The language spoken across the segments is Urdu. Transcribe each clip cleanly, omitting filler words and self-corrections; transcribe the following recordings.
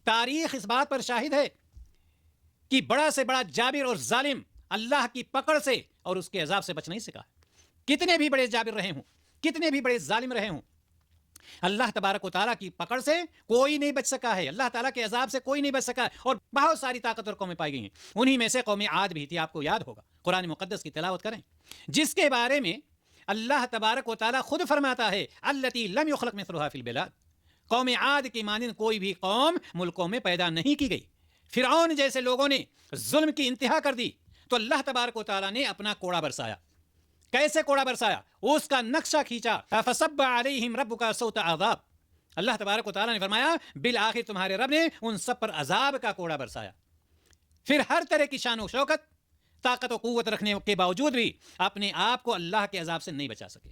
تاریخ اس بات پر شاہد ہے کہ بڑا سے بڑا جابر اور ظالم اللہ کی پکڑ سے اور اس کے عذاب سے بچ نہیں سکا. کتنے بھی بڑے جابر رہے ہوں, کتنے بھی بڑے ظالم رہے ہوں, اللہ تبارک و تعالیٰ کی پکڑ سے کوئی نہیں بچ سکا ہے, اللہ تعالیٰ کے عذاب سے کوئی نہیں بچ سکا ہے. اور بہت ساری طاقتور قومیں پائی گئی ہیں. انہی میں سے قوم عاد بھی تھی. آپ کو یاد ہوگا, قرآن مقدس کی تلاوت کریں, جس کے بارے میں اللہ تبارک و تعالیٰ خود فرماتا ہے التی لم یخلق مثلها فی البلاد. قوم عاد کی مانند کوئی بھی قوم ملکوں میں پیدا نہیں کی گئی. فرعون جیسے لوگوں نے ظلم کی انتہا کر دی تو اللہ تبارک و تعالیٰ نے اپنا کوڑا برسایا. کیسے کوڑا برسایا؟ اس کا نقشہ کھینچا. فصب علیہم ربک صوت عذاب. اللہ تبارک و تعالیٰ نے فرمایا بالآخر تمہارے رب نے ان سب پر عذاب کا کوڑا برسایا. پھر ہر طرح کی شان و شوکت, طاقت و قوت رکھنے کے باوجود بھی اپنے آپ کو اللہ کے عذاب سے نہیں بچا سکے.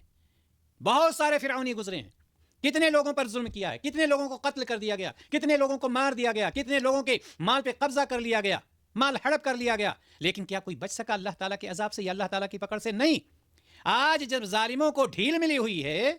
بہت سارے فرعونی گزرے ہیں. کتنے لوگوں پر ظلم کیا ہے, کتنے لوگوں کو قتل کر دیا گیا, کتنے لوگوں کو مار دیا گیا, کتنے لوگوں کے مال پہ قبضہ کر لیا گیا, مال ہڑپ کر لیا گیا. لیکن کیا کوئی بچ سکا اللہ تعالیٰ کے عذاب سے یا اللہ تعالیٰ کی پکڑ سے؟ نہیں. آج جب ظالموں کو ڈھیل ملی ہوئی ہے,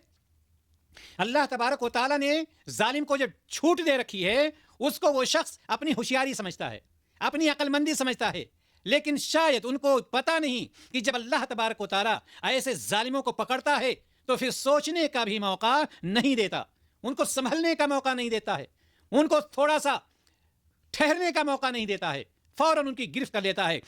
اللہ تبارک و تعالیٰ نے ظالم کو جب چھوٹ دے رکھی ہے, اس کو وہ شخص اپنی ہوشیاری سمجھتا ہے, اپنی عقل مندی سمجھتا ہے. لیکن شاید ان کو پتہ نہیں کہ جب اللہ تبارک و تعالیٰ ایسے ظالموں کو پکڑتا ہے تو پھر سوچنے کا بھی موقع نہیں دیتا, ان کو سنبھلنے کا موقع نہیں دیتا ہے, ان کو تھوڑا سا ٹھہرنے کا موقع نہیں دیتا ہے, فوراً ان کی گرفت کر لیتا ہے.